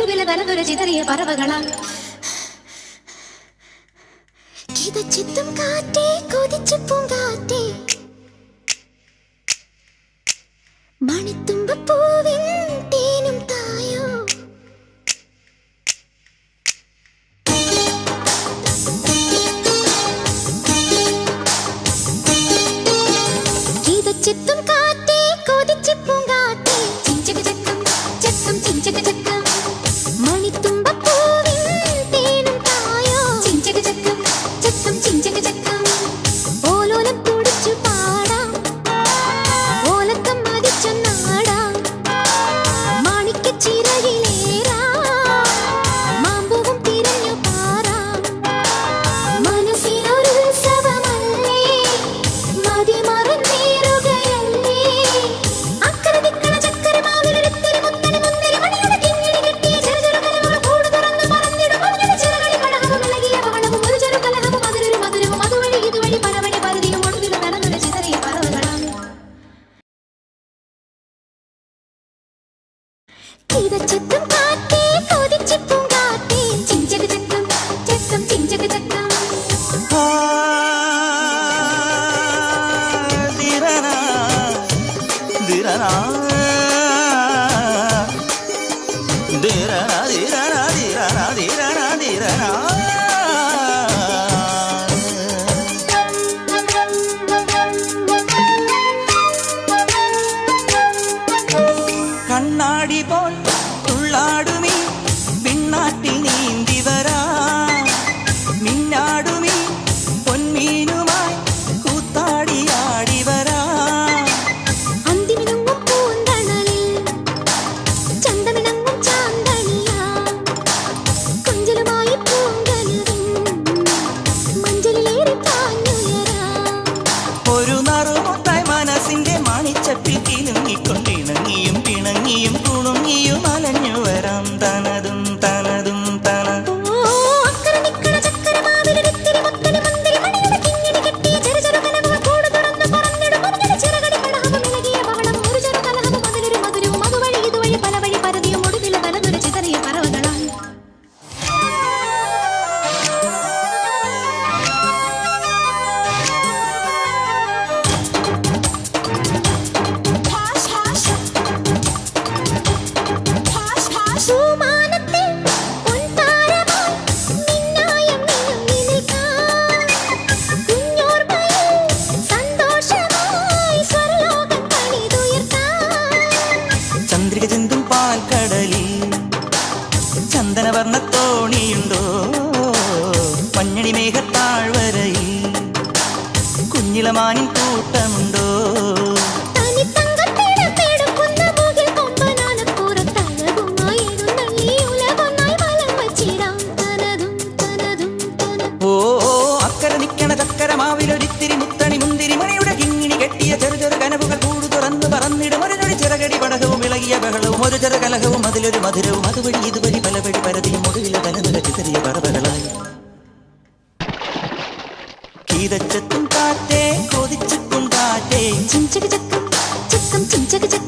ഒടുവിലെ തലതുര ചിതറിയ പറവകളാൽ കിതച്ചെത്തും കാറ്റേ കൊതിച്ചു പൂങ്കാറ്റേ മണിത്തുമ്പപ്പൂവിൻ തേനും തായോ കിതച്ചെത്തും കാറ്റേ കൊതിച്ചു പൂങ്കാറ്റേ ചിഞ്ചക ചക്കം ചക്കം ചിഞ്ചക ചക്കം മണിത്തുമ്പപ്പൂവിൻ തേനും തായോ ചിഞ്ചക ചക്കം ചക്കം ചിഞ്ചക ചക്കം ഓലോലം കുടിച്ചു പാടാം ഓലക്കം മതിച്ചു നാടാം മാണിക്കച്ചിറകിലേറാം മാമ്പൂവും തിരഞ്ഞു പാറാം മനസ്സിനൊരു ഉത്സവമല്ലേ മതിമറന്നേറുകയല്ലേ അക്കരെ ദിക്കണ ചക്കരമാവിലൊരുത്തിരി മുത്തരി മുന്തിരി മണിയുടെ കിങ്ങിണി കെട്ടിയ ചെറുചെറുകലകൾ കൂട് തുറന്ന് പറന്നിടും മഞ്ഞയുടെ ചിറകളിൽ പടഹവും ഇളകിയ ബഹളവും ഒരു ചെറുകലഹവും അതിലൊരു മധുരവും അതുവഴി ഇതുവഴി പലവഴി പരതിയും ഒടുവിൽ തലന്നുര ചിതറിയ പറവകളാൽ കിതച്ചെത്തും കാറ്റേ കൊതിച്ചു പൂങ്കാറ്റേ ചിഞ്ചക ചക്കം ചക്കം ചിഞ്ചക ചക്കം ധീരനാ ധീരനാ ധീരനാ ധീരനാ ധീരനാ ധീരനാ ധീരനാ കണ്ണാടി പോൽ തുള്ളാടുമീ പിന്നാട്ടിൽ നീന്തി വരാ മിന്നാടുമീ പൊന്മീനുമായി കൂത്താടിയാടി വരാ അന്തിമിനുങ്ങും പൂന്തണലിൽ ചന്തമിണങ്ങും ചാന്തണിയാ കൊഞ്ചലുമായി പൂങ്കനവിൻ മഞ്ചലിലേറി പാഞ്ഞുയരാ ഒരു നറുമുട്ടായി മനസ്സിന്റെ മണിച്ചപ്പിൽ കിലുങ്ങിക്കൊണ്ടിണങ്ങിയും പിണങ്ങിയും കുണുങ്ങിയും അലഞ്ഞു വരാം തനതും തനതും തന അക്കരെ നിക്കണ ചക്കരമാവിലൊരുത്തിരി മുത്തരി മുന്തിരി മണിയുടെ കിങ്ങിണി കെട്ടിയ ചെറുചെറുകലകൾ കൂട് തുറന്ന് പറന്നിടും മഞ്ഞയുടെ ചിറകളിൽ പടഹവും ഇളകിയ ബഹളവും ഒരു ചെറുകലഹവും അതിലൊരു മധുരവും അതുവഴി ഇതുവഴി പലവഴി പരതിയും ഒടുവിൽ തലതുര ചിതറിയ പറവകളാൽ പൂമാനത്തിൽ പൊൻതാരമായി മിന്നായം മിനുങ്ങി നിൽക്കാം കുഞ്ഞോർമ്മയിൽ സന്തോഷമായി സ്വർലോകം പണിതുയർത്താം ചന്ദ്രിക ചിന്തും പാൽക്കടലിൽ ചന്ദനവർണ്ണത്തോണിയുണ്ടോ മഞ്ഞണി മേഘത്താഴ്വരയിൽ കുഞ്ഞിളമാനിൻ കൂട്ടമുണ്ടോ തനിത്തങ്കത്തിടപ്പെടുക്കുന്ന മുകിൽ കൊമ്പനാനപ്പുറത്തഴകുമായി എഴുന്നള്ളി ഉലകൊന്നായി വലം വച്ചിടാം തനതും തനതും തന ഓ അക്കരെ നിക്കണ ചക്കരമാവിലൊരിത്തിരി മുത്തണി മുന്തിരി മണിയുടെ കിങ്ങിണി കെട്ടിയ ചെറു ചെറു കനവുകൾ കൂട് തുറന്ന് പറന്നിടും ഒരു ഞൊടി ചിറകടി പടഹവും ഇളകിയ ബഹളവും ഒരു ചെറു കലഹവും അതിലൊരു മധുരവും അതുവഴി ഇതുവഴി പലവഴി പരതിയും ഒടുവിലെ തലനിര ചിതറിയ പറവകളായി കിതച്ചെത്തും കാറ്റേ കൊതിച്ചെത്തും കാറ്റേ ചിഞ്ചക ചക്കം ചക്കം ചിഞ്ചക ചക്കം